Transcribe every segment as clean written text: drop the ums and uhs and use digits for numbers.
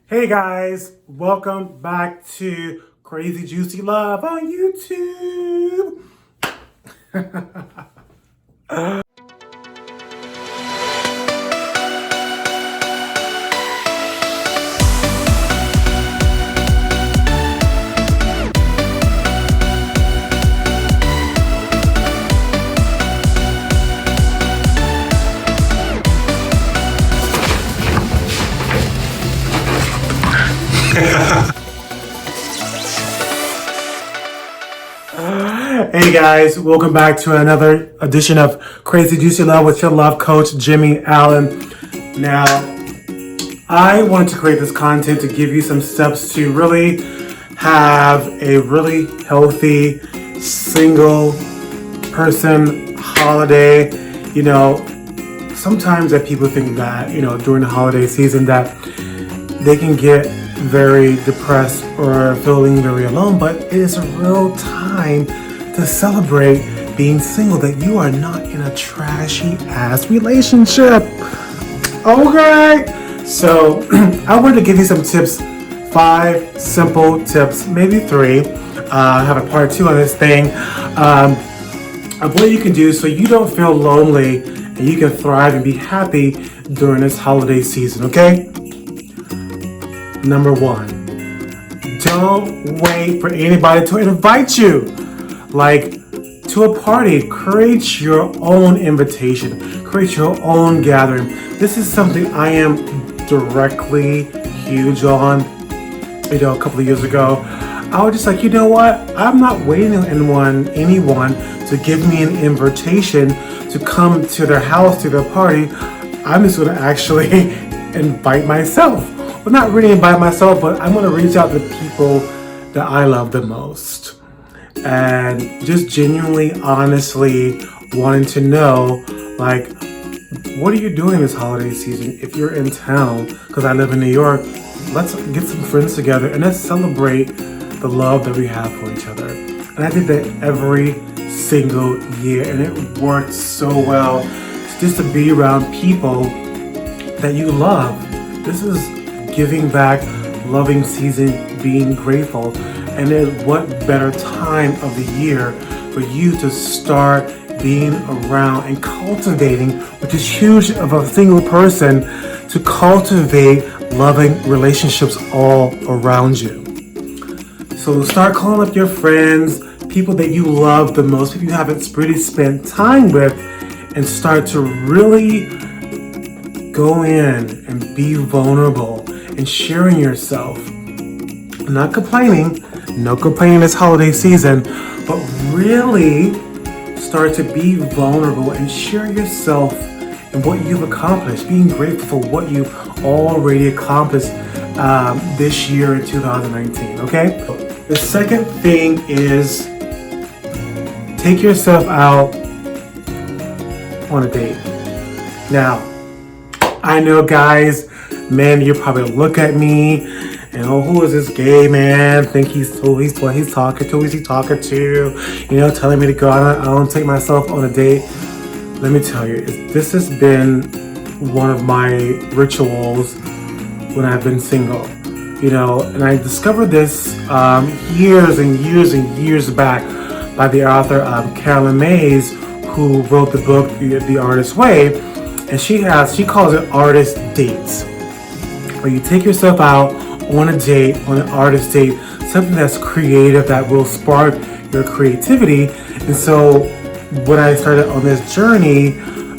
Hey guys, welcome back to Crazy Juicy Love on YouTube. Hey guys, welcome back to another edition of Crazy Juicy Love with your love coach, Jimmy Allen. Now, I wanted to create this content to give you some steps to really have a really healthy single person holiday. Sometimes that people think that, during the holiday season that they can get very depressed or feeling very alone, but it is a real time to celebrate being single, that you are not in a trashy ass relationship. Okay, so I wanted to give you some tips, 5 simple tips, maybe 3. I have a part 2 on this thing, of what you can do so you don't feel lonely and you can thrive and be happy during this holiday season, okay? Number 1, don't wait for anybody to invite you. Like to a party, create your own invitation, create your own gathering. This is something I am directly huge on. A couple of years ago, I was just like, you know what? I'm not waiting on anyone to give me an invitation to come to their house, to their party. I'm just going to actually invite myself. Well, not really invite myself, but I'm going to reach out to people that I love the most. And just genuinely, honestly wanting to know, like, what are you doing this holiday season? If you're in town, because I live in New York, let's get some friends together and let's celebrate the love that we have for each other. And I did that every single year, and it worked so well. It's just to be around people that you love. This is giving back, loving season, being grateful. And then what better time of the year for you to start being around and cultivating, which is huge of a single person, to cultivate loving relationships all around you. So start calling up your friends, people that you love the most, people you haven't really spent time with, and start to really go in and be vulnerable and sharing yourself. Not complaining, no complaining this holiday season, but really start to be vulnerable and share yourself and what you've accomplished, being grateful for what you've already accomplished this year in 2019, okay? The second thing is take yourself out on a date. Now, I know guys, men, you probably look at me and who is this gay man? Think he's talking to? Who is he talking to? Telling me to go out. I don't take myself on a date. Let me tell you, this has been one of my rituals when I've been single. And I discovered this years and years and years back by the author Carolyn Mays, who wrote the book The Artist's Way, and she calls it artist dates, where you take yourself out on a date, on an artist date, something that's creative, that will spark your creativity. And so when I started on this journey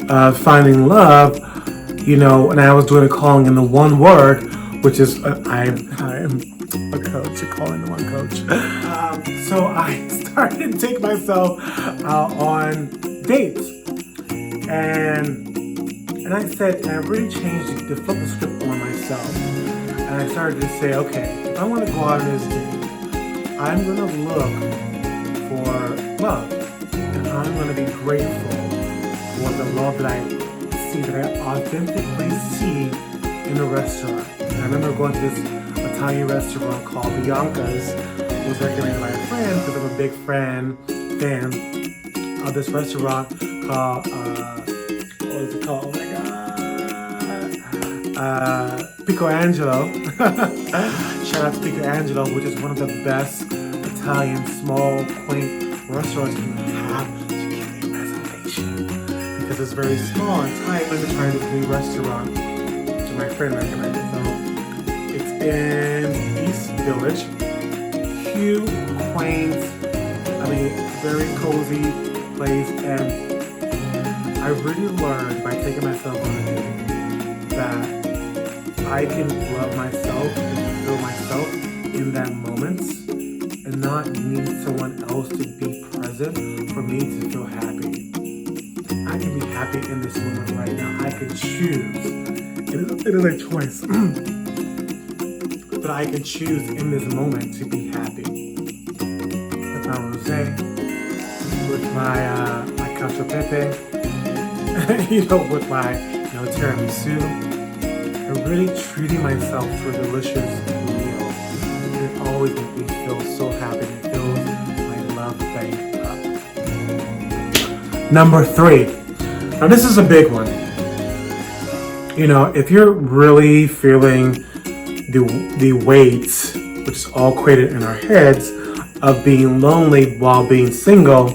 of finding love, and I was doing a calling in the one word, which is I am a coach, a calling the one coach. So I started to take myself out on dates, and I said, and I really changed the flip the script on myself. And I started to say, okay, if I want to go out on this date, I'm going to look for love. And I'm going to be grateful for the love that I see, that I authentically see in a restaurant. And I remember going to this Italian restaurant called Bianca's. It was recommended by a friend because I'm a big fan of this restaurant called, what is it called? Oh my God. Pico Angelo. Shout out to Pico Angelo, which is one of the best Italian small, quaint restaurants you can have to get a reservation. Because it's very small and tight. Let me try this new restaurant to my friend recommended. So it's in East Village. Cute, quaint, very cozy place, and I really learned by taking myself on a date that I can love myself and feel myself in that moment and not need someone else to be present for me to feel happy. I can be happy in this moment right now. I can choose. It is a choice. But I can choose in this moment to be happy. With my rosé, with my cacio e pepe, with my tiramisu, and really treating myself to a delicious meal. It always makes me feel so happy. It fills my love bank up. Number 3. Now this is a big one. If you're really feeling the weight, which is all created in our heads, of being lonely while being single,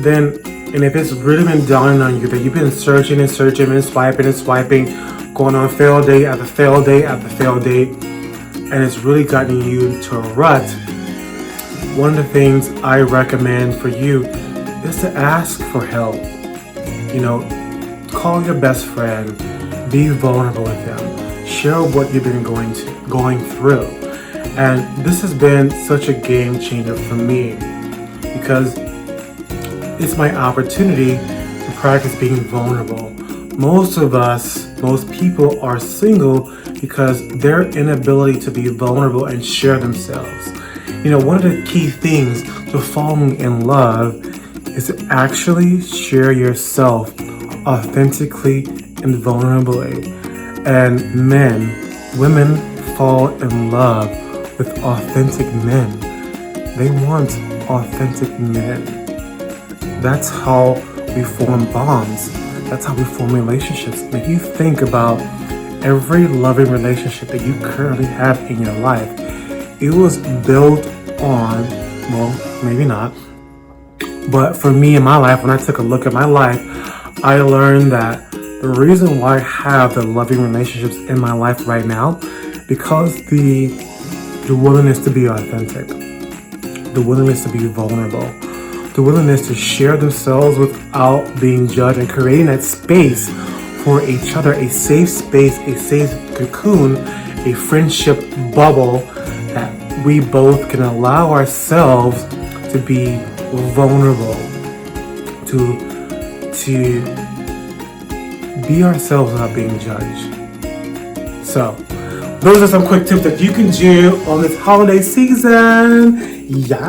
and if it's really been dawning on you that you've been searching and searching and swiping, going on failed date after failed date after failed date, and it's really gotten you into a rut, one of the things I recommend for you is to ask for help. Call your best friend, be vulnerable with them, share what you've been going through. And this has been such a game changer for me because it's my opportunity to practice being vulnerable. Most people are single because their inability to be vulnerable and share themselves. One of the key things to falling in love is to actually share yourself authentically and vulnerably. And women fall in love with authentic men. They want authentic men. That's how we form bonds. That's how we form relationships. And if you think about every loving relationship that you currently have in your life, it was built on, well, maybe not, but for me in my life, when I took a look at my life, I learned that the reason why I have the loving relationships in my life right now, because the willingness to be authentic, the willingness to be vulnerable, the willingness to share themselves without being judged, and creating that space for each other, a safe space, a safe cocoon, a friendship bubble that we both can allow ourselves to be vulnerable, to be ourselves without being judged. So, those are some quick tips that you can do on this holiday season. Yeah.